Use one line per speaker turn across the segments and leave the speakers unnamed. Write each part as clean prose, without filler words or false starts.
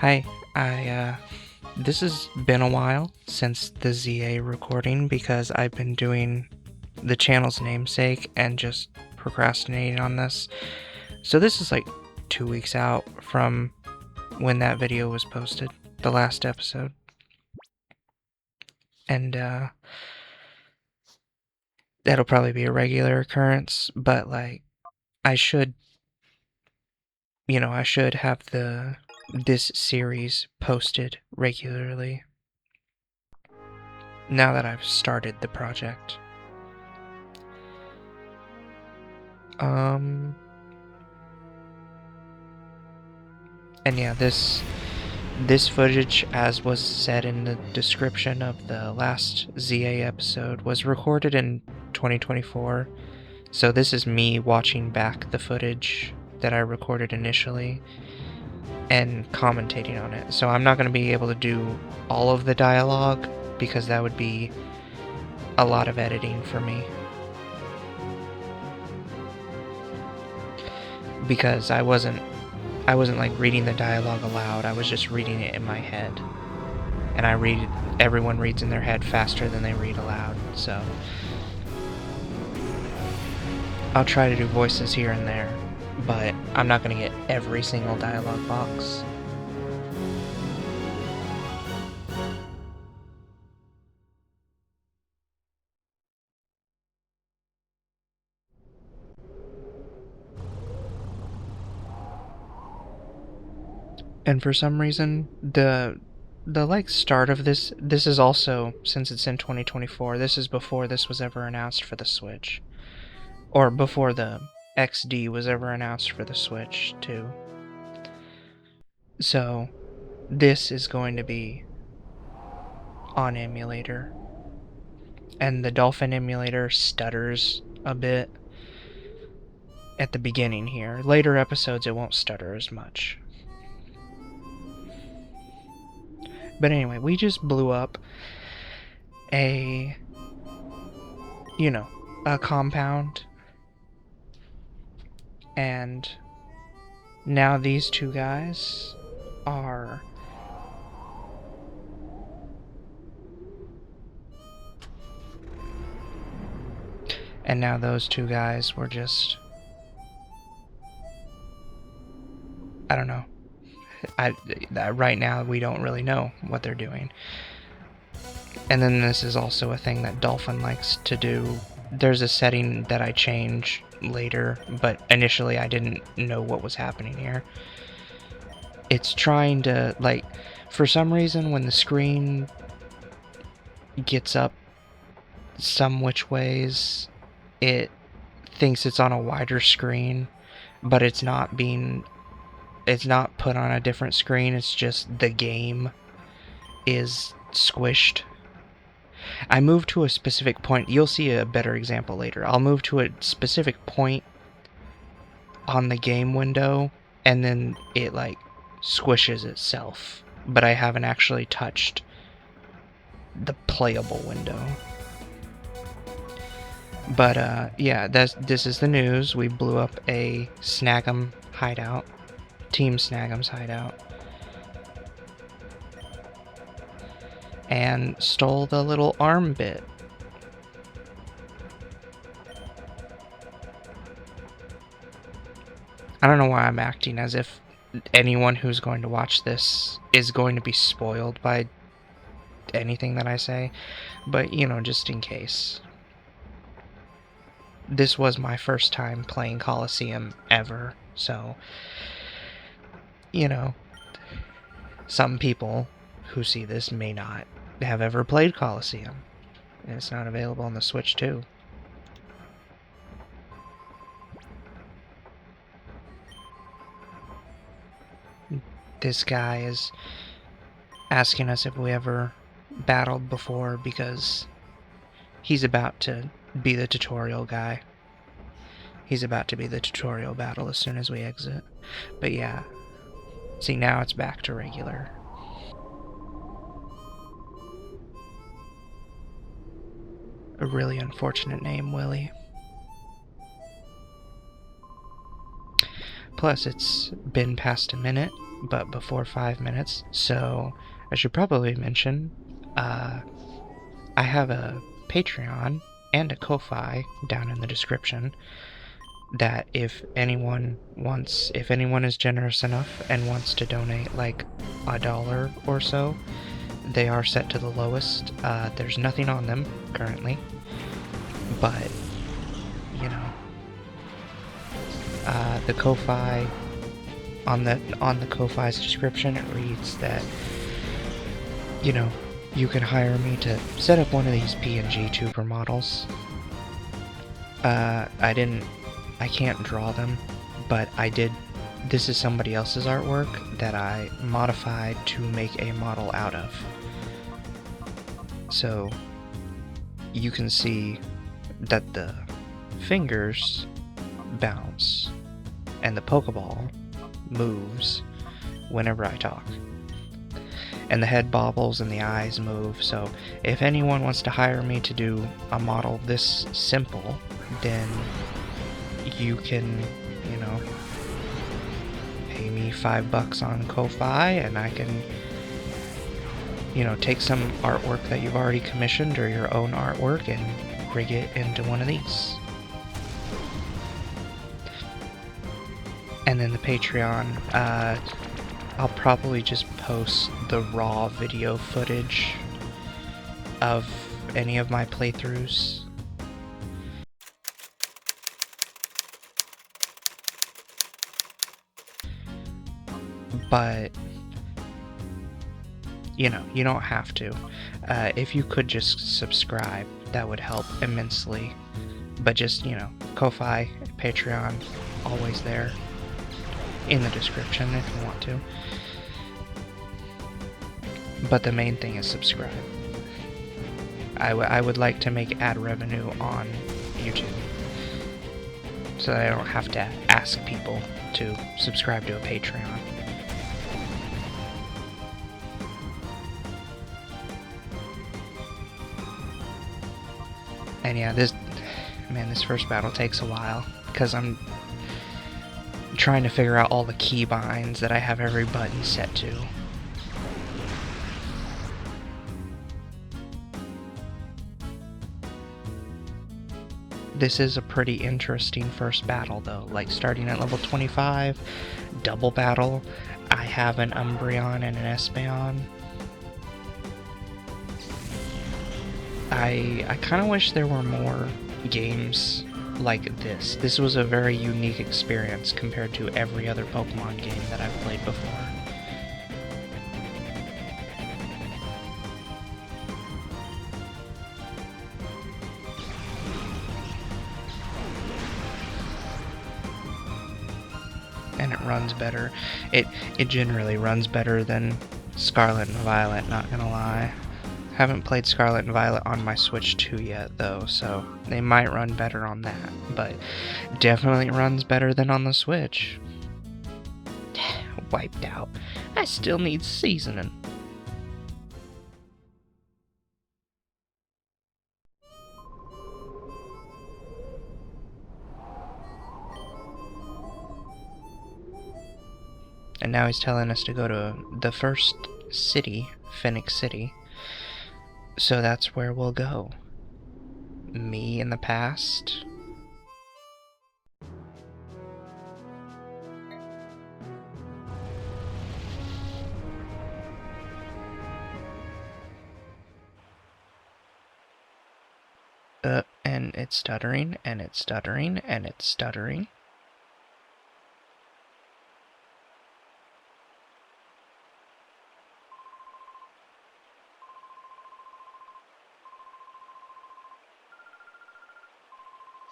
Hi, this has been a while since the ZA recording because I've been doing the channel's namesake and just procrastinating on this. So this is like 2 weeks out from when that video was posted, the last episode. And, that'll probably be a regular occurrence, but like, I should have this series posted regularly now that I've started the project. And yeah, this footage, as was said in the description of the last ZA episode, was recorded in 2024. So this is me watching back the footage that I recorded initially and commentating on it. So I'm not going to be able to do all of the dialogue because that would be a lot of editing for me. Because I wasn't like reading the dialogue aloud, I was just reading it in my head. And everyone reads in their head faster than they read aloud, so I'll try to do voices here and there, but I'm not going to get every single dialogue box. And for some reason, the like start of this is also, since it's in 2024, this is before this was ever announced for the Switch. Or before the XD was ever announced for the Switch, too. So, this is going to be on emulator. And the Dolphin emulator stutters a bit at the beginning here. Later episodes, it won't stutter as much. But anyway, we just blew up a compound. And now these two guys are those two guys were just, I don't know. Right now we don't really know what they're doing. And then this is also a thing that Dolphin likes to do. There's a setting that I change later, but initially I didn't know what was happening here. It's trying to, like, for some reason when the screen gets up some which ways, it thinks it's on a wider screen, but it's not put on a different screen, it's just the game is squished. I move to a specific point, you'll see a better example later. I'll move to a specific point on the game window, and then it like squishes itself, but I haven't actually touched the playable window. But yeah, this is the news. We blew up a Snag'em hideout, Team Snag'em's hideout, and stole the little arm bit. I don't know why I'm acting as if anyone who's going to watch this is going to be spoiled by anything that I say, but just in case. This was my first time playing Colosseum ever, so some people who see this may not have ever played Colosseum. And it's not available on the Switch too. This guy is asking us if we ever battled before because he's about to be the tutorial guy. He's about to be the tutorial battle as soon as we exit. But yeah, see, now it's back to regular. A really unfortunate name, Willie. Plus, it's been past a minute, but before 5 minutes. So I should probably mention, I have a Patreon and a Ko-Fi down in the description, that if anyone is generous enough and wants to donate like $1 or so, they are set to the lowest. There's nothing on them currently, but you know, the Ko-Fi, on the Ko-Fi's description, it reads that, you know, you can hire me to set up one of these PNG tuber models. I can't draw them, but I did. This is somebody else's artwork that I modified to make a model out of. So you can see that the fingers bounce and the Pokeball moves whenever I talk. And the head bobbles and the eyes move. So if anyone wants to hire me to do a model this simple, then you can, you know, pay me $5 on Ko-Fi, and I can, you know, take some artwork that you've already commissioned or your own artwork and rig it into one of these. And then the Patreon, I'll probably just post the raw video footage of any of my playthroughs. But, you know, you don't have to. If you could just subscribe, that would help immensely. But just, you know, Ko-Fi, Patreon, always there in the description if you want to. But the main thing is subscribe. I would like to make ad revenue on YouTube, so that I don't have to ask people to subscribe to a Patreon. And yeah, this first battle takes a while, because I'm trying to figure out all the keybinds that I have every button set to. This is a pretty interesting first battle though, like starting at level 25, double battle. I have an Umbreon and an Espeon. I kind of wish there were more games like this. This was a very unique experience compared to every other Pokemon game that I've played before. And it runs better. It generally runs better than Scarlet and Violet, not gonna lie. Haven't played Scarlet and Violet on my Switch 2 yet, though, so they might run better on that, but definitely runs better than on the Switch. Wiped out. I still need seasoning. And now he's telling us to go to the first city, Phoenix City. So that's where we'll go. Me in the past. And it's stuttering, and it's stuttering, and it's stuttering.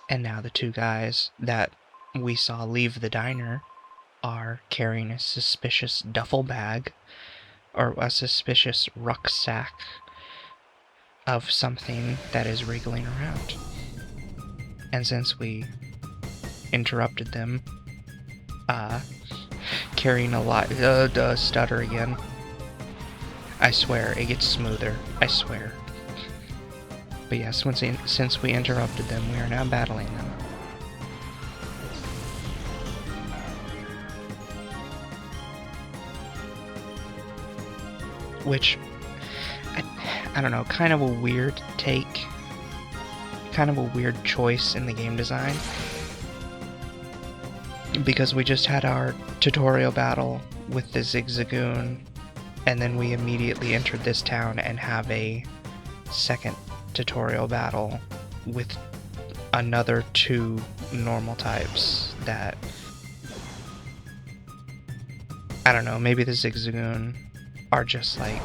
And now the two guys that we saw leave the diner are carrying a suspicious duffel bag, or a suspicious rucksack of something that is wriggling around. And since we interrupted them, carrying a lot, stutter again. I swear, it gets smoother, I swear. But yes, since we interrupted them, we are now battling them. which, I don't know, kind of a weird take, kind of a weird choice in the game design, because we just had our tutorial battle with the Zigzagoon, and then we immediately entered this town and have a second tutorial battle with another 2 normal types that, I don't know, maybe the Zigzagoon are just like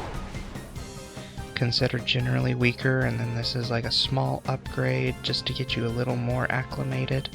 considered generally weaker, and then this is like a small upgrade just to get you a little more acclimated.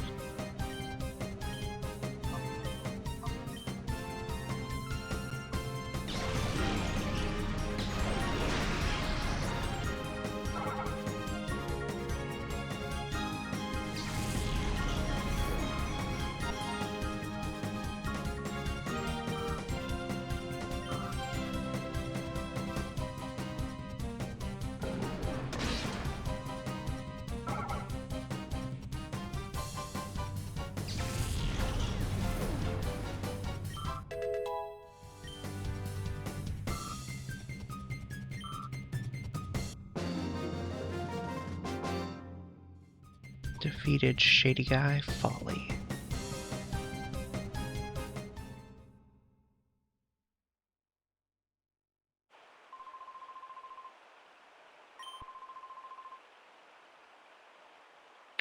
Defeated Shady Guy Folly.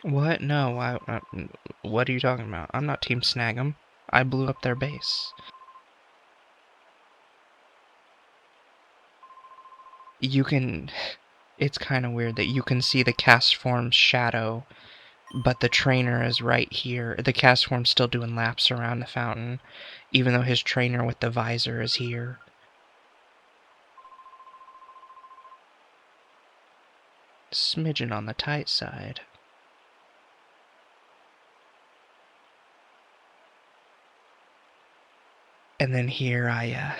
What? No, what are you talking about? I'm not Team Snag'em. I blew up their base. You can... It's kind of weird that you can see the cast form's shadow, but the trainer is right here. The cast form's still doing laps around the fountain, even though his trainer with the visor is here. Smidgen on the tight side. And then here I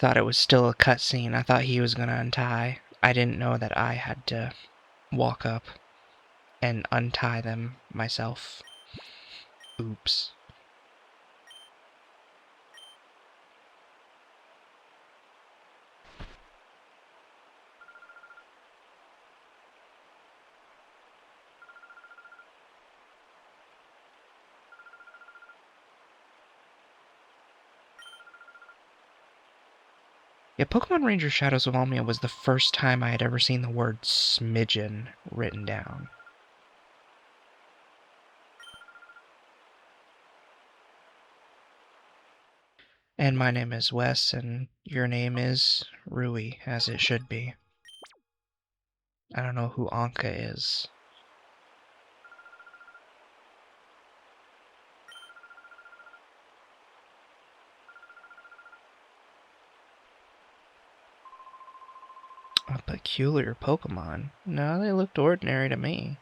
thought it was still a cutscene. I thought he was going to untie. I didn't know that I had to walk up and untie them myself. Oops. Yeah, Pokemon Ranger Shadows of Almia was the first time I had ever seen the word smidgen written down. And my name is Wes, and your name is Rui, as it should be. I don't know who Anka is. A peculiar Pokemon. No, they looked ordinary to me.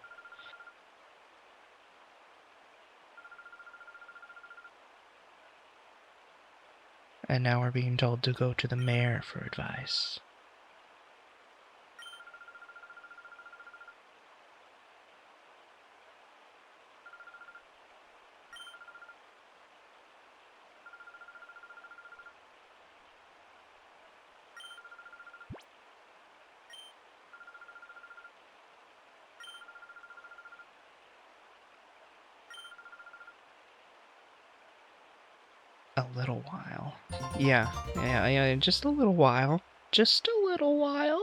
And now we're being told to go to the mayor for advice. A little while. Yeah, just a little while. Just a little while.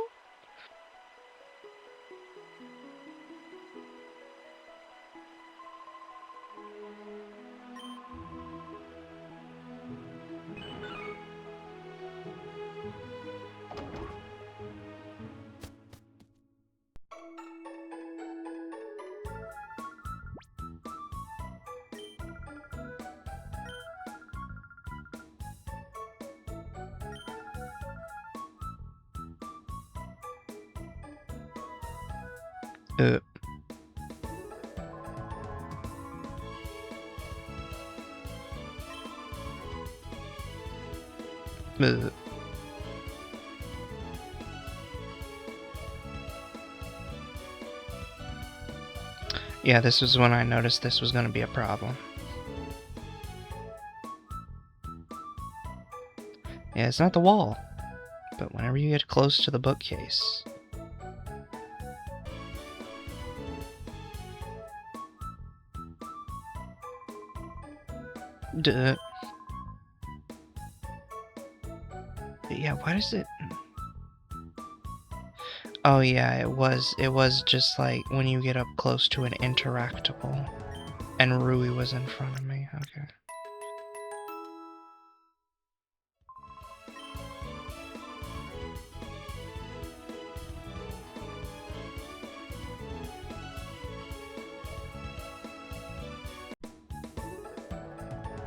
Uh. Yeah, this was when I noticed this was going to be a problem. Yeah, it's not the wall. But whenever you get close to the bookcase... Duh. Yeah, why does it... Oh yeah, it was just like when you get up close to an interactable. And Rui was in front of me, okay.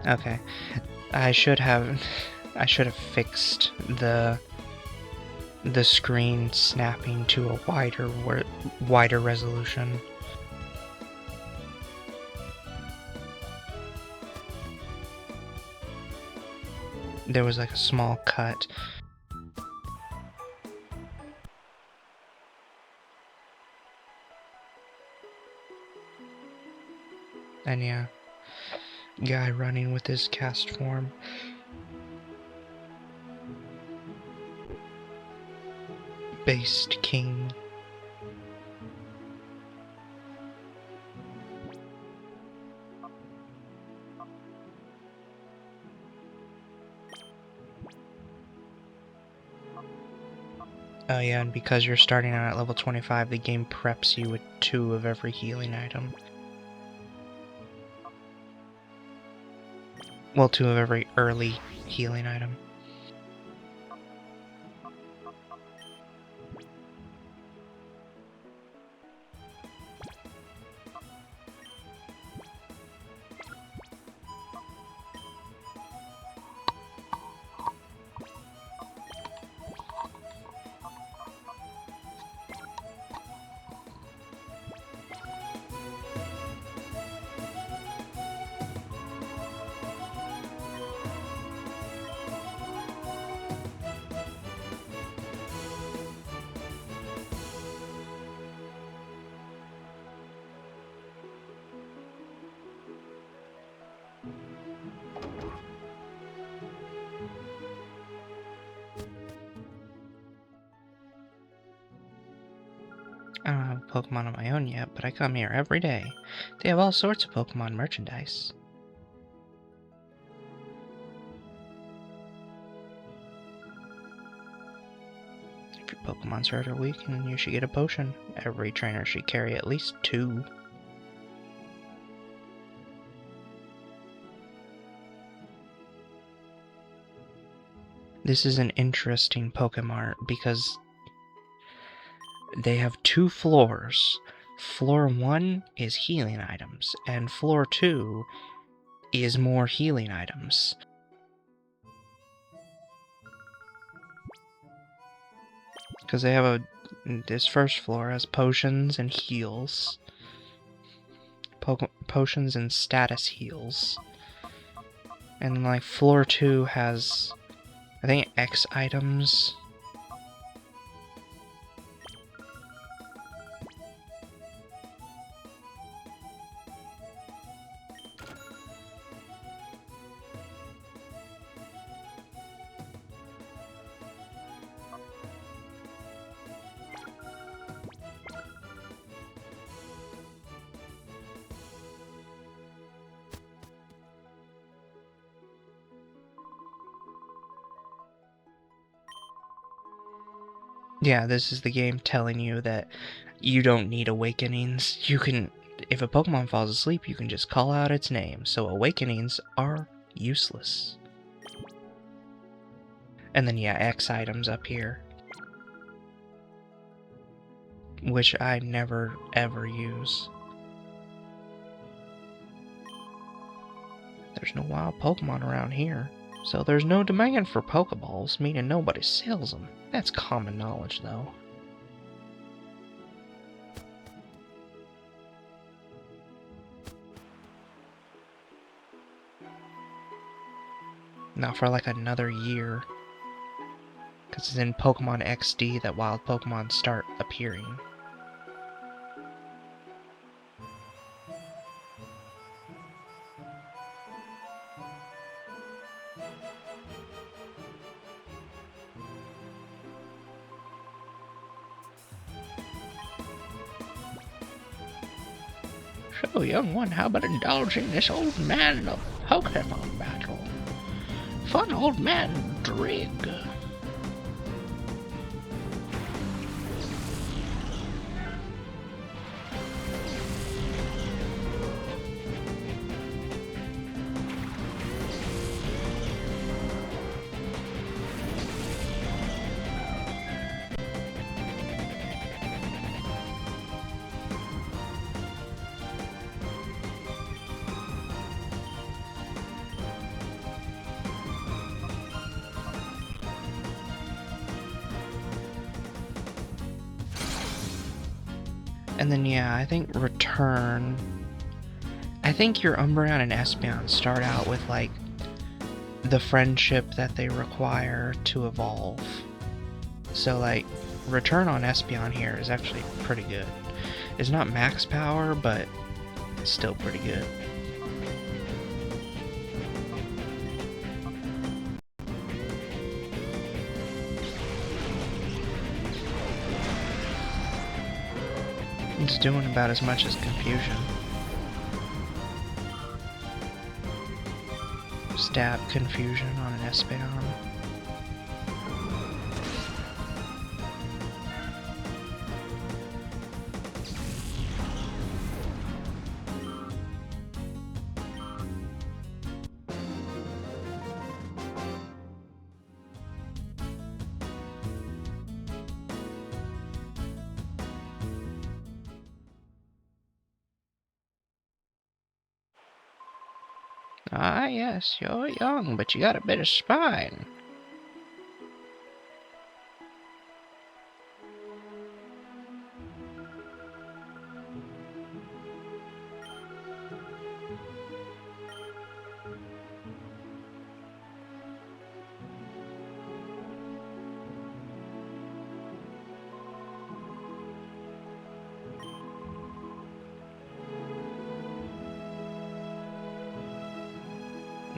Okay. I should have fixed the screen snapping to a wider resolution. There was like a small cut. And yeah, guy running with his cast form. Based king. Oh yeah, and because you're starting out at level 25, the game preps you with 2 of every healing item. Well, 2 of every early healing item. I don't have a Pokemon of my own yet, but I come here every day. They have all sorts of Pokemon merchandise. If your Pokemon's hurt or weak, then you should get a potion. Every trainer should carry at least 2. This is an interesting Pokemon because they have 2 floors. Floor 1 is healing items, and floor 2 is more healing items. Because they have this first floor has potions and heals. Potions and status heals. And then, like, floor 2 has, I think, X items. Yeah, this is the game telling you that you don't need awakenings. You can, if a Pokemon falls asleep, you can just call out its name. So awakenings are useless. And then yeah, X items up here. Which I never ever use. There's no wild Pokemon around here. So there's no demand for Pokeballs, meaning nobody sells them. That's common knowledge, though. Not for like another year. Because it's in Pokemon XD that wild Pokemon start appearing. So, young one, how about indulging this old man in a Pokemon battle? Fun old man, Drig. And then, yeah, I think Return. I think your Umbreon and Espeon start out with, like, the friendship that they require to evolve. So, like, Return on Espeon here is actually pretty good. It's not max power, but it's still pretty good. It's doing about as much as Confusion. Stab Confusion on an Espeon. Ah, yes, you're young, but you got a bit of spine.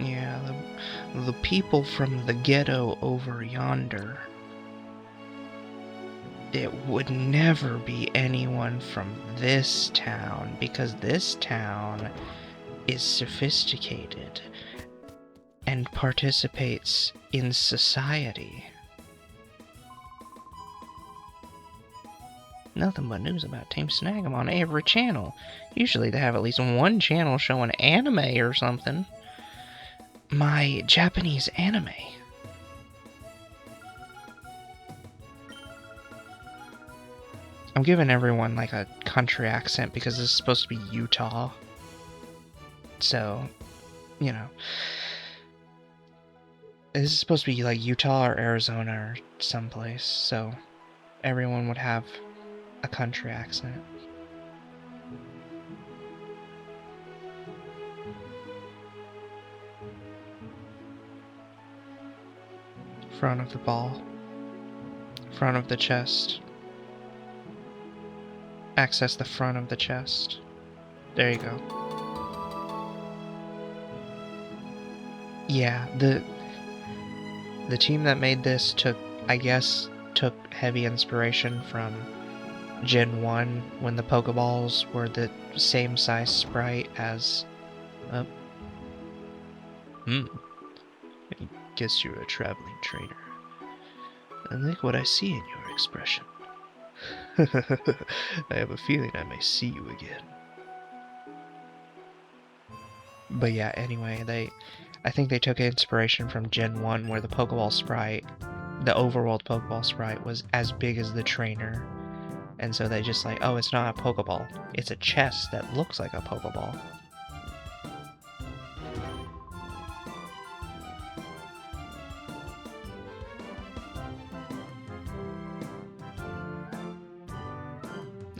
Yeah, the people from the ghetto over yonder. It would never be anyone from this town, because this town is sophisticated and participates in society. Nothing but news about Team Snag'em on every channel. Usually they have at least one channel showing anime or something. My Japanese anime. I'm giving everyone like a country accent because this is supposed to be Utah. So, you know. This is supposed to be like Utah or Arizona or someplace, so everyone would have a country accent. Front of the ball. Front of the chest. Access the front of the chest. There you go. Yeah, the team that made this took heavy inspiration from Gen 1 when the Pokeballs were the same size sprite as... I guess you're a traveling trainer. I like what I see in your expression. I have a feeling I may see you again. But yeah, anyway, I think they took inspiration from Gen 1 where the Pokeball sprite, the overworld Pokeball sprite, was as big as the trainer. And so they just like, oh, it's not a Pokeball. It's a chest that looks like a Pokeball.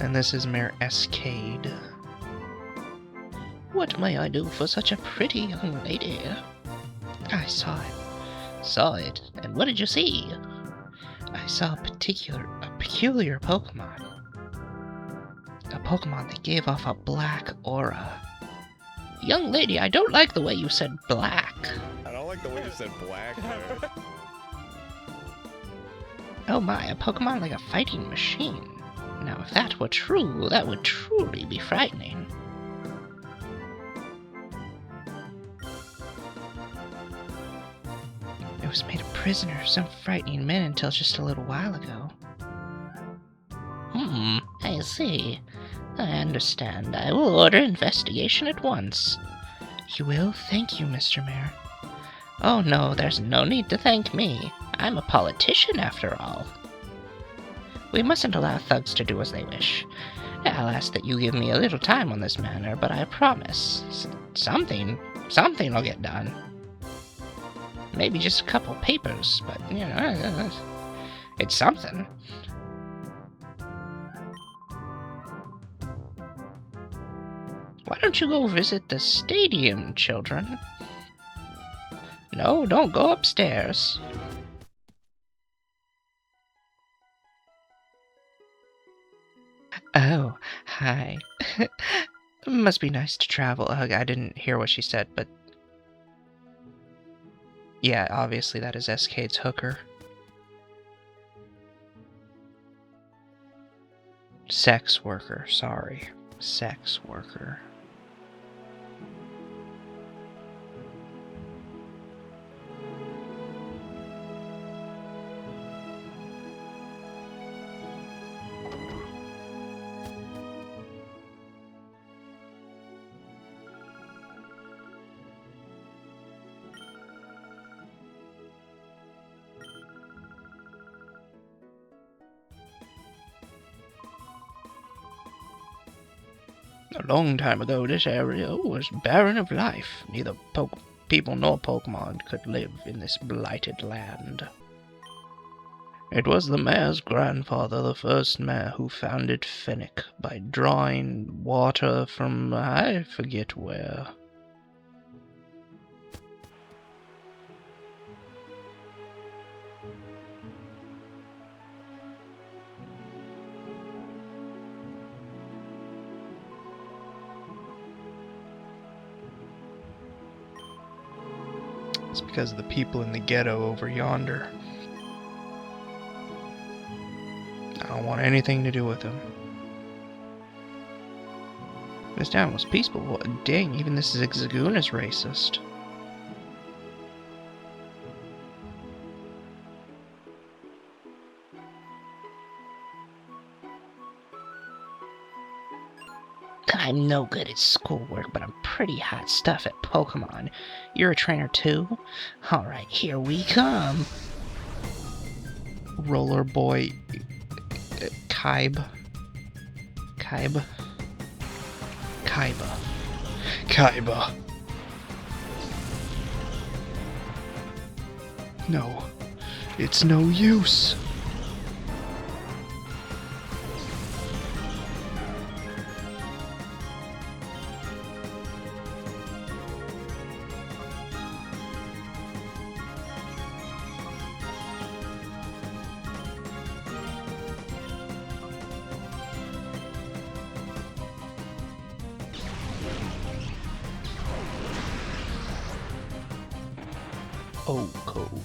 And this is Mare Escade. What may I do for such a pretty young lady? I saw it. Saw it? And what did you see? I saw a peculiar Pokemon. A Pokemon that gave off a black aura. Young lady, I don't like the way you said black.
I don't like the way you said black there.
Oh my, a Pokemon like a fighting machine. Now if that were true, that would truly be frightening. I was made a prisoner of some frightening men until just a little while ago.
I see. I understand. I will order investigation at once.
You will? Thank you, Mr. Mayor.
Oh no, there's no need to thank me. I'm a politician after all. We mustn't allow thugs to do as they wish. I'll ask that you give me a little time on this matter, but I promise, something will get done. Maybe just a couple papers, but, you know, it's something. Why don't you go visit the stadium, children? No, don't go upstairs.
Oh, hi. Must be nice to travel. I didn't hear what she said, but... yeah, obviously that is Escade's hooker. Sex worker, sorry. Sex worker. A long time ago, this area was barren of life. Neither people nor Pokemon could live in this blighted land. It was the mayor's grandfather, the first mayor, who founded Fennec by drawing water from I forget where. It's because of the people in the ghetto over yonder. I don't want anything to do with them. This town was peaceful. Dang, even this Zigzagoon is racist.
I'm no good at schoolwork, but I'm pretty hot stuff at Pokemon. You're a trainer too? Alright, here we come.
Roller boy... Kaib. Kaiba. Kaiba. No. It's no use. Oh, cool.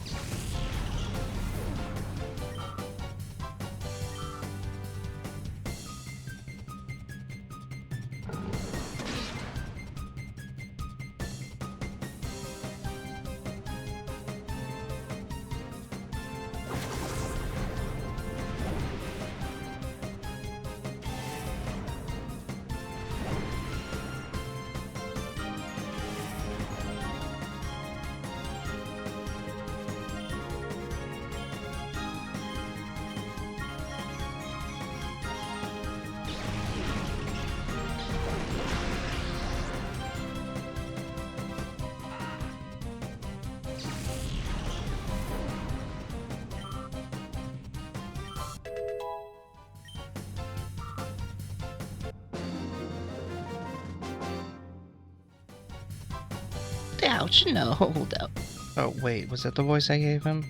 Ouch, no, hold up.
Oh, wait, was that the voice I gave him?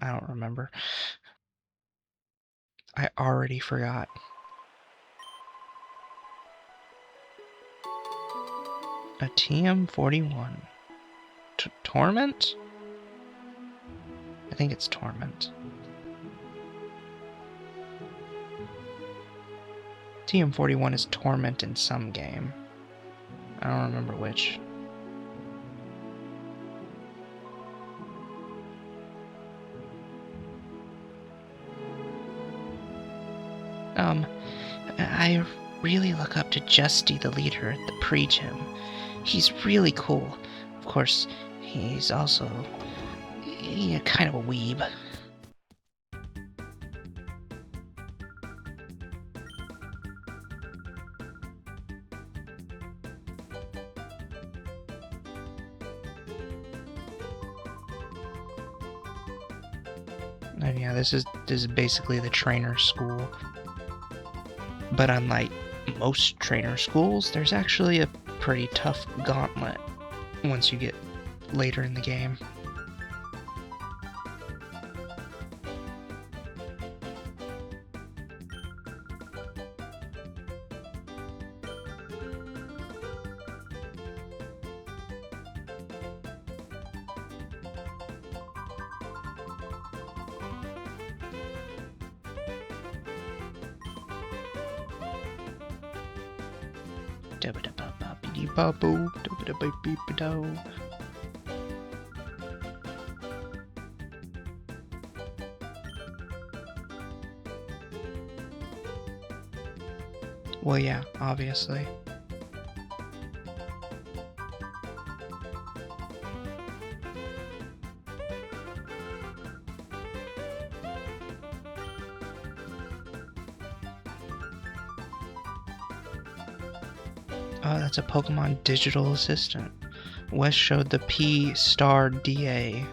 I don't remember. I already forgot. A TM41. Torment? I think it's Torment. TM41 is Torment in some game. I don't remember which.
I really look up to Justy, the leader at the pre-gym. He's really cool. Of course, he's also kind of a weeb.
And yeah, this is basically the trainer school. But unlike most trainer schools, there's actually a pretty tough gauntlet once you get later in the game. Well, yeah, obviously. Oh, that's a Pokemon digital assistant. West showed the P-Star DA.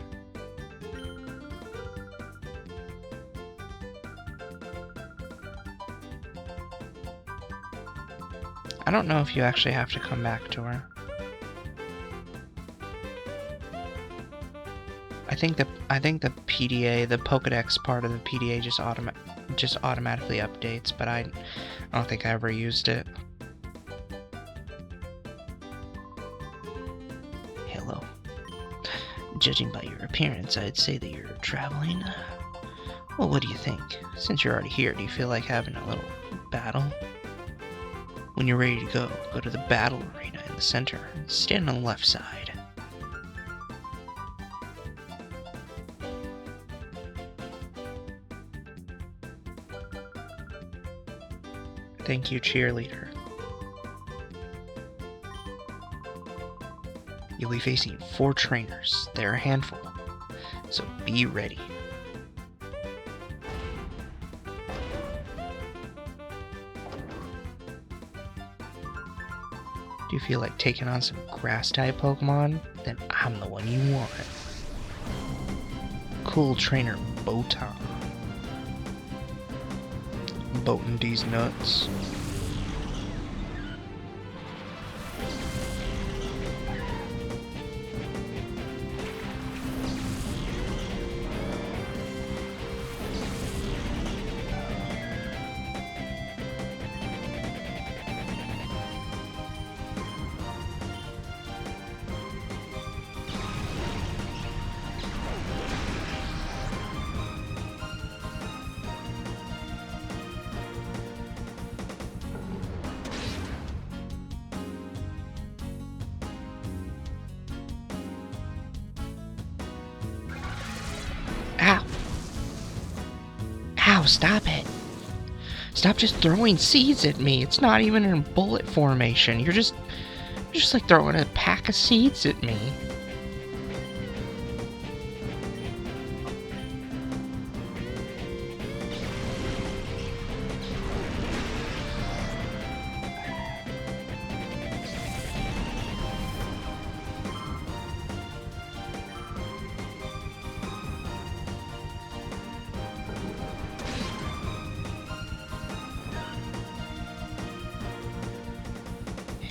I don't know if you actually have to come back to her. I think the PDA, the Pokedex part of the PDA just automatically updates, but I don't think I ever used it.
Hello. Judging by your appearance, I'd say that you're traveling. Well, what do you think? Since you're already here, do you feel like having a little battle? When you're ready to go to the battle arena in the center and stand on the left side.
Thank you, cheerleader. You'll be facing 4 trainers. They're a handful, so be ready. Do you feel like taking on some grass-type Pokemon? Then I'm the one you want. Cool trainer Botan. Boating these nuts.
Ow! Ow, stop it! Stop just throwing seeds at me. It's not even in bullet formation. You're just like throwing a pack of seeds at me.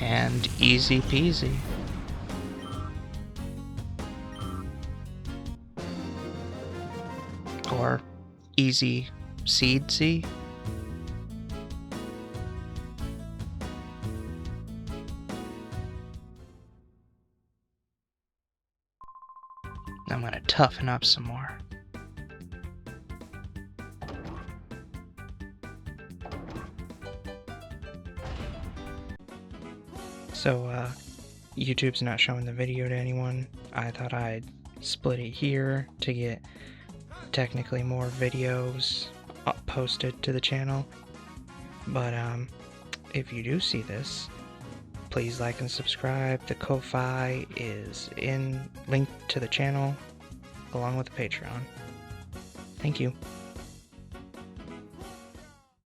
And easy peasy. Or easy seedsy. I'm gonna toughen up some more. So, YouTube's not showing the video to anyone. I thought I'd split it here to get technically more videos posted to the channel. But if you do see this, please like and subscribe. The Ko-Fi is linked to the channel along with the Patreon. Thank you.